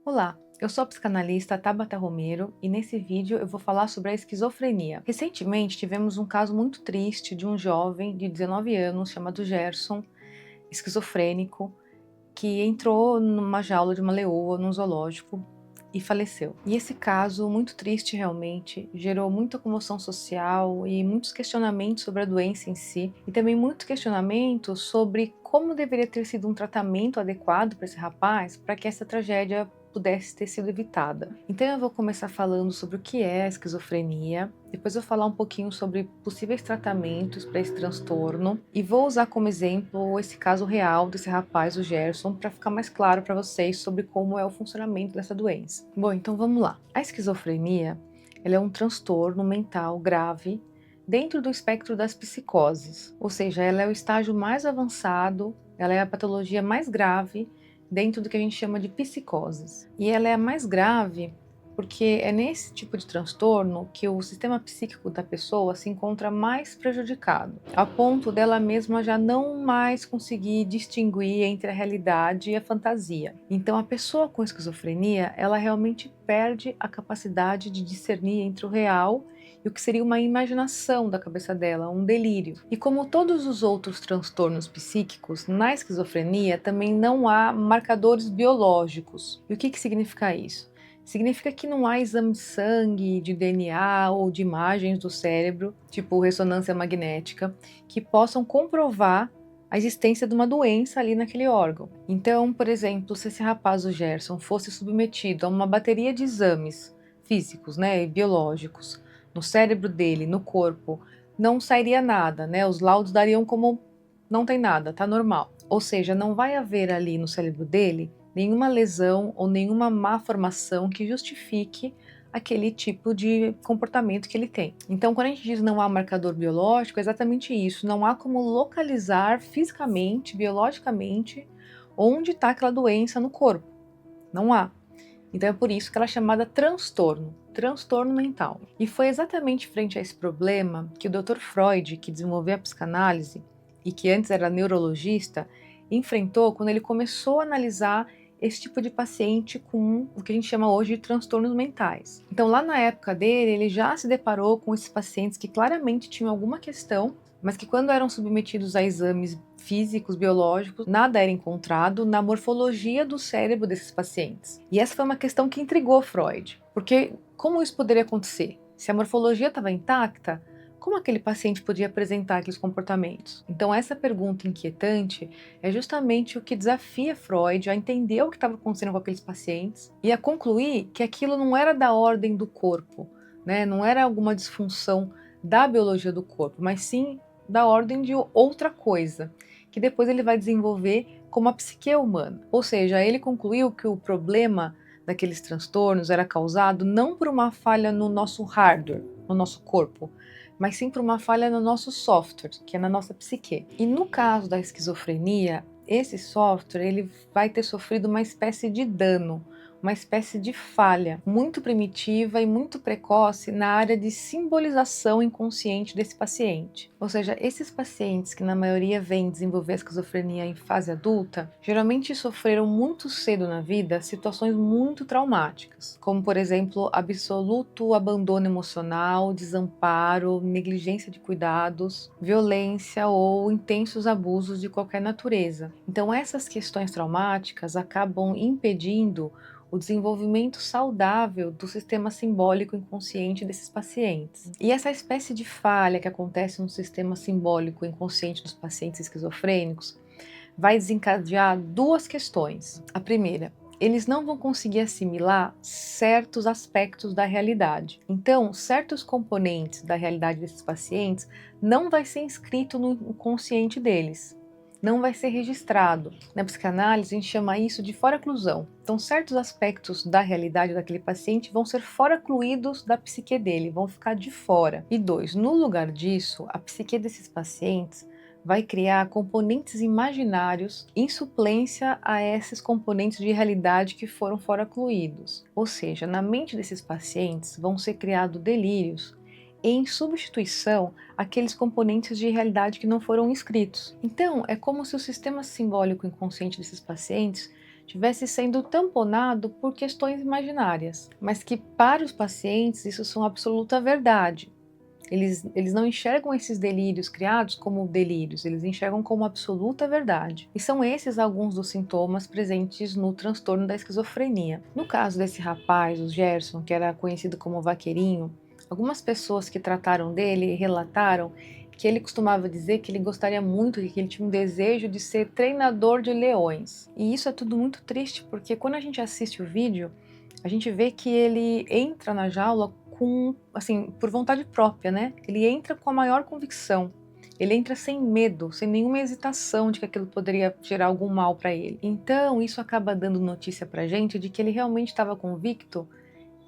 Olá, eu sou a psicanalista Tabata Romero e nesse vídeo eu vou falar sobre a esquizofrenia. Recentemente tivemos um caso muito triste de um jovem de 19 anos chamado Gerson, esquizofrênico, que entrou numa jaula de uma leoa num zoológico e faleceu. E esse caso, muito triste realmente, gerou muita comoção social e muitos questionamentos sobre a doença em si, e também muito questionamento sobre como deveria ter sido um tratamento adequado para esse rapaz para que essa tragédia pudesse ter sido evitada. Então eu vou começar falando sobre o que é a esquizofrenia, depois eu vou falar um pouquinho sobre possíveis tratamentos para esse transtorno e vou usar como exemplo esse caso real desse rapaz, o Gerson, para ficar mais claro para vocês sobre como é o funcionamento dessa doença. Bom, então vamos lá. A esquizofrenia, ela é um transtorno mental grave dentro do espectro das psicoses, ou seja, ela é o estágio mais avançado, ela é a patologia mais grave dentro do que a gente chama de psicoses. E ela é a mais grave porque é nesse tipo de transtorno que o sistema psíquico da pessoa se encontra mais prejudicado, a ponto dela mesma já não mais conseguir distinguir entre a realidade e a fantasia. Então a pessoa com esquizofrenia, ela realmente perde a capacidade de discernir entre o real e o que seria uma imaginação da cabeça dela, um delírio. E como todos os outros transtornos psíquicos, na esquizofrenia também não há marcadores biológicos. E o que significa isso? Significa que não há exame de sangue, de DNA ou de imagens do cérebro, tipo ressonância magnética, que possam comprovar a existência de uma doença ali naquele órgão. Então, por exemplo, se esse rapaz, o Gerson, fosse submetido a uma bateria de exames físicos, e biológicos, no cérebro dele, no corpo, não sairia nada, Os laudos dariam como não tem nada, tá normal. Ou seja, não vai haver ali no cérebro dele nenhuma lesão ou nenhuma má formação que justifique aquele tipo de comportamento que ele tem. Então, quando a gente diz não há marcador biológico, é exatamente isso. Não há como localizar fisicamente, biologicamente, onde está aquela doença no corpo. Não há. Então é por isso que ela é chamada transtorno mental. E foi exatamente frente a esse problema que o Dr. Freud, que desenvolveu a psicanálise e que antes era neurologista, enfrentou quando ele começou a analisar esse tipo de paciente com o que a gente chama hoje de transtornos mentais. Então lá na época dele, ele já se deparou com esses pacientes que claramente tinham alguma questão, mas que quando eram submetidos a exames físicos, biológicos, nada era encontrado na morfologia do cérebro desses pacientes. E essa foi uma questão que intrigou Freud, porque como isso poderia acontecer? Se a morfologia estava intacta, como aquele paciente podia apresentar aqueles comportamentos? Então essa pergunta inquietante é justamente o que desafia Freud a entender o que estava acontecendo com aqueles pacientes e a concluir que aquilo não era da ordem do corpo, não era alguma disfunção da biologia do corpo, mas sim da ordem de outra coisa, que depois ele vai desenvolver como a psique humana. Ou seja, ele concluiu que o problema daqueles transtornos era causado não por uma falha no nosso hardware, no nosso corpo, mas sim por uma falha no nosso software, que é na nossa psique. E no caso da esquizofrenia, esse software ele vai ter sofrido uma espécie de dano, uma espécie de falha muito primitiva e muito precoce na área de simbolização inconsciente desse paciente. Ou seja, esses pacientes que na maioria vêm desenvolver a esquizofrenia em fase adulta, geralmente sofreram muito cedo na vida situações muito traumáticas, como por exemplo, absoluto abandono emocional, desamparo, negligência de cuidados, violência ou intensos abusos de qualquer natureza. Então essas questões traumáticas acabam impedindo o desenvolvimento saudável do sistema simbólico inconsciente desses pacientes. E essa espécie de falha que acontece no sistema simbólico inconsciente dos pacientes esquizofrênicos vai desencadear duas questões. A primeira, eles não vão conseguir assimilar certos aspectos da realidade. Então, certos componentes da realidade desses pacientes não vai ser inscrito no consciente deles. Não vai ser registrado. Na psicanálise, a gente chama isso de foraclusão. Então, certos aspectos da realidade daquele paciente vão ser foracluídos da psique dele, vão ficar de fora. E dois, no lugar disso, a psique desses pacientes vai criar componentes imaginários em suplência a esses componentes de realidade que foram foracluídos. Ou seja, na mente desses pacientes vão ser criados delírios em substituição àqueles componentes de realidade que não foram inscritos. Então, é como se o sistema simbólico inconsciente desses pacientes tivesse sendo tamponado por questões imaginárias, mas que para os pacientes isso são absoluta verdade. Eles não enxergam esses delírios criados como delírios, eles enxergam como absoluta verdade. E são esses alguns dos sintomas presentes no transtorno da esquizofrenia. No caso desse rapaz, o Gerson, que era conhecido como Vaqueirinho, algumas pessoas que trataram dele relataram que ele costumava dizer que ele gostaria muito, que ele tinha um desejo de ser treinador de leões. E isso é tudo muito triste, porque quando a gente assiste o vídeo, a gente vê que ele entra na jaula assim, por vontade própria, né? Ele entra com a maior convicção. Ele entra sem medo, sem nenhuma hesitação de que aquilo poderia gerar algum mal para ele. Então, isso acaba dando notícia pra gente de que ele realmente estava convicto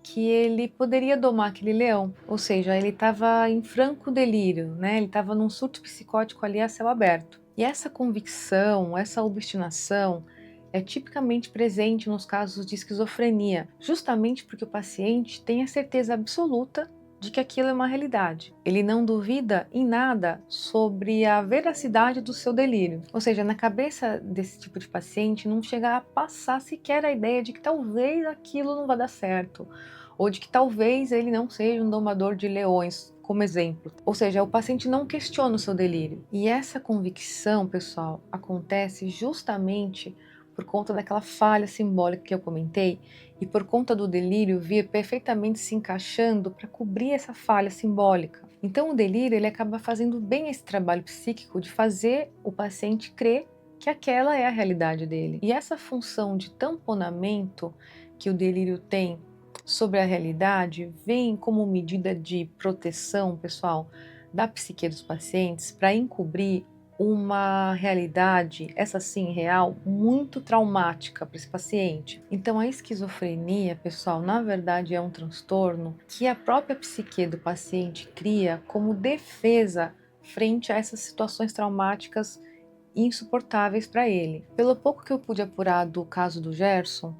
que ele poderia domar aquele leão. Ou seja, ele estava em franco delírio, né? Ele estava num surto psicótico ali a céu aberto. E essa convicção, essa obstinação, é tipicamente presente nos casos de esquizofrenia, justamente porque o paciente tem a certeza absoluta de que aquilo é uma realidade. Ele não duvida em nada sobre a veracidade do seu delírio. Ou seja, na cabeça desse tipo de paciente não chega a passar sequer a ideia de que talvez aquilo não vá dar certo, ou de que talvez ele não seja um domador de leões, como exemplo. Ou seja, o paciente não questiona o seu delírio. E essa convicção, pessoal, acontece justamente por conta daquela falha simbólica que eu comentei e por conta do delírio vir perfeitamente se encaixando para cobrir essa falha simbólica. Então o delírio ele acaba fazendo bem esse trabalho psíquico de fazer o paciente crer que aquela é a realidade dele. E essa função de tamponamento que o delírio tem sobre a realidade vem como medida de proteção, pessoal, da psique dos pacientes para encobrir uma realidade, essa sim real, muito traumática para esse paciente. Então a esquizofrenia, pessoal, na verdade é um transtorno que a própria psique do paciente cria como defesa frente a essas situações traumáticas insuportáveis para ele. Pelo pouco que eu pude apurar do caso do Gerson,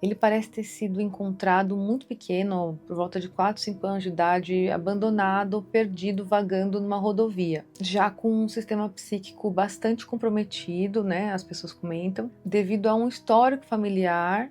ele parece ter sido encontrado muito pequeno, por volta de 4, 5 anos de idade, abandonado, perdido, vagando numa rodovia. Já com um sistema psíquico bastante comprometido, né, as pessoas comentam, devido a um histórico familiar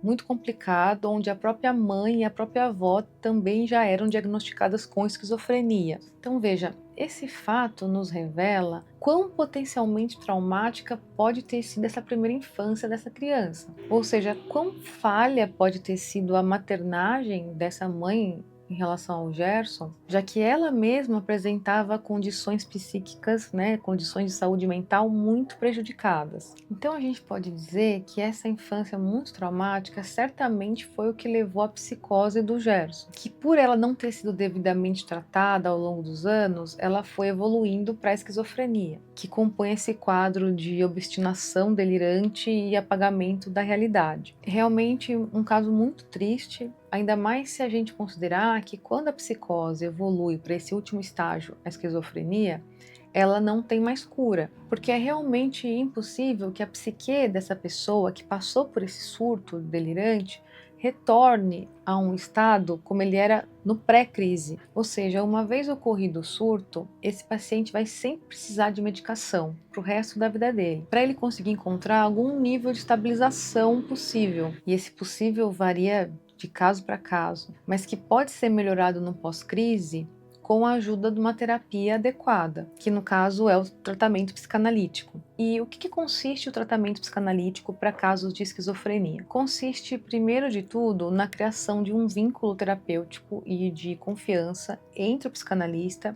muito complicado, onde a própria mãe e a própria avó também já eram diagnosticadas com esquizofrenia. Então veja, esse fato nos revela quão potencialmente traumática pode ter sido essa primeira infância dessa criança. Ou seja, quão falha pode ter sido a maternagem dessa mãe em relação ao Gerson, já que ela mesma apresentava condições psíquicas, né, condições de saúde mental muito prejudicadas. Então a gente pode dizer que essa infância muito traumática certamente foi o que levou à psicose do Gerson, que por ela não ter sido devidamente tratada ao longo dos anos, ela foi evoluindo para a esquizofrenia, que compõe esse quadro de obstinação delirante e apagamento da realidade. Realmente um caso muito triste, ainda mais se a gente considerar que quando a psicose evolui para esse último estágio, a esquizofrenia, ela não tem mais cura, porque é realmente impossível que a psique dessa pessoa que passou por esse surto delirante retorne a um estado como ele era no pré-crise. Ou seja, uma vez ocorrido o surto, esse paciente vai sempre precisar de medicação para o resto da vida dele, para ele conseguir encontrar algum nível de estabilização possível. E esse possível varia de caso para caso, mas que pode ser melhorado no pós-crise com a ajuda de uma terapia adequada, que no caso é o tratamento psicanalítico. E o que consiste o tratamento psicanalítico para casos de esquizofrenia? Consiste, primeiro de tudo, na criação de um vínculo terapêutico e de confiança entre o psicanalista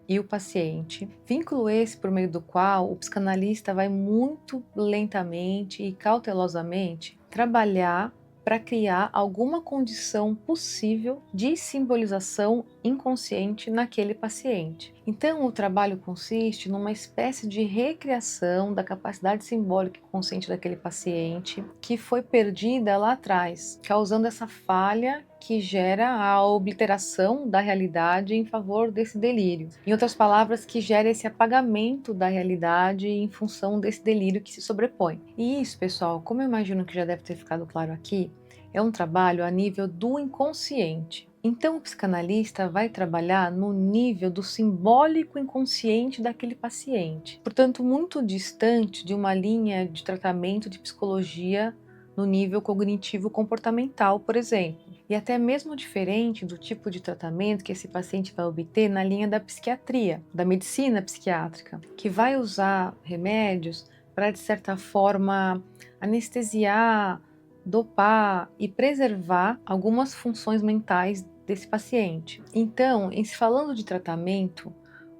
e o paciente. Vínculo esse por meio do qual o psicanalista vai muito lentamente e cautelosamente trabalhar para criar alguma condição possível de simbolização inconsciente naquele paciente. Então, o trabalho consiste numa espécie de recriação da capacidade simbólica e consciente daquele paciente que foi perdida lá atrás, causando essa falha que gera a obliteração da realidade em favor desse delírio. Em outras palavras, que gera esse apagamento da realidade em função desse delírio que se sobrepõe. E isso, pessoal, como eu imagino que já deve ter ficado claro aqui, é um trabalho a nível do inconsciente. Então, o psicanalista vai trabalhar no nível do simbólico inconsciente daquele paciente, portanto, muito distante de uma linha de tratamento de psicologia no nível cognitivo comportamental, por exemplo. E até mesmo diferente do tipo de tratamento que esse paciente vai obter na linha da psiquiatria, da medicina psiquiátrica, que vai usar remédios para, de certa forma, anestesiar, dopar e preservar algumas funções mentais desse paciente. Então, em se falando de tratamento,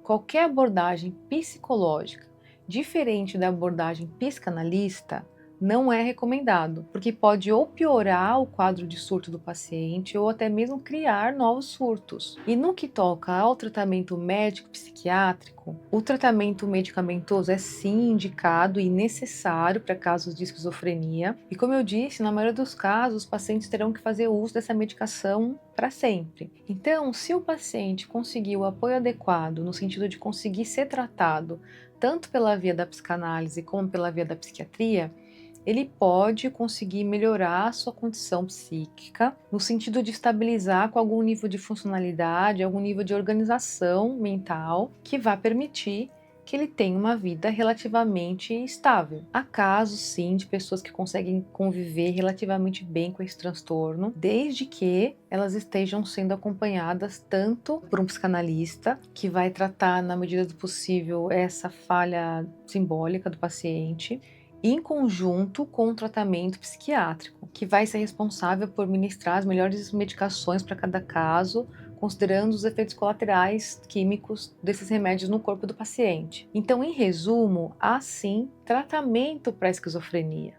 qualquer abordagem psicológica diferente da abordagem psicanalista não é recomendado, porque pode ou piorar o quadro de surto do paciente ou até mesmo criar novos surtos. E no que toca ao tratamento médico-psiquiátrico, o tratamento medicamentoso é sim indicado e necessário para casos de esquizofrenia. E como eu disse, na maioria dos casos, os pacientes terão que fazer uso dessa medicação para sempre. Então, se o paciente conseguir o apoio adequado, no sentido de conseguir ser tratado tanto pela via da psicanálise como pela via da psiquiatria, ele pode conseguir melhorar a sua condição psíquica, no sentido de estabilizar com algum nível de funcionalidade, algum nível de organização mental, que vai permitir que ele tenha uma vida relativamente estável. Há casos, sim, de pessoas que conseguem conviver relativamente bem com esse transtorno, desde que elas estejam sendo acompanhadas tanto por um psicanalista, que vai tratar, na medida do possível, essa falha simbólica do paciente, em conjunto com o tratamento psiquiátrico, que vai ser responsável por ministrar as melhores medicações para cada caso, considerando os efeitos colaterais químicos desses remédios no corpo do paciente. Então, em resumo, há sim tratamento para a esquizofrenia,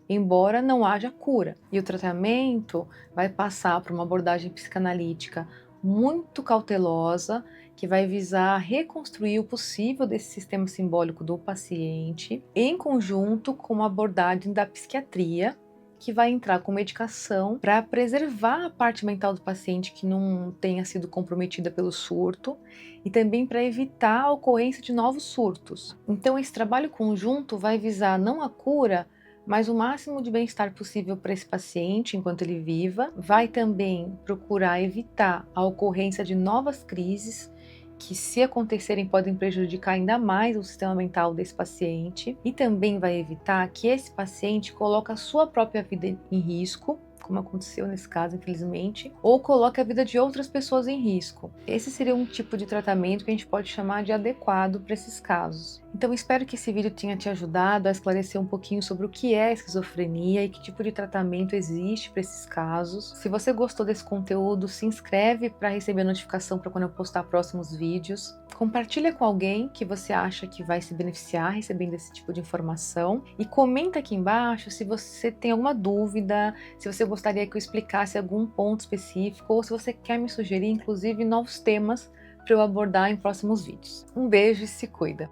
embora não haja cura. E o tratamento vai passar por uma abordagem psicanalítica muito cautelosa, que vai visar reconstruir o possível desse sistema simbólico do paciente, em conjunto com uma abordagem da psiquiatria, que vai entrar com medicação para preservar a parte mental do paciente que não tenha sido comprometida pelo surto e também para evitar a ocorrência de novos surtos. Então, esse trabalho conjunto vai visar não a cura, mas o máximo de bem-estar possível para esse paciente enquanto ele viva, vai também procurar evitar a ocorrência de novas crises que, se acontecerem, podem prejudicar ainda mais o sistema mental desse paciente, e também vai evitar que esse paciente coloque a sua própria vida em risco, como aconteceu nesse caso, infelizmente, ou coloque a vida de outras pessoas em risco. Esse seria um tipo de tratamento que a gente pode chamar de adequado para esses casos. Então, espero que esse vídeo tenha te ajudado a esclarecer um pouquinho sobre o que é esquizofrenia e que tipo de tratamento existe para esses casos. Se você gostou desse conteúdo, se inscreve para receber a notificação para quando eu postar próximos vídeos. Compartilha com alguém que você acha que vai se beneficiar recebendo esse tipo de informação. E comenta aqui embaixo se você tem alguma dúvida, se você gostaria que eu explicasse algum ponto específico, ou se você quer me sugerir, inclusive, novos temas para eu abordar em próximos vídeos. Um beijo e se cuida!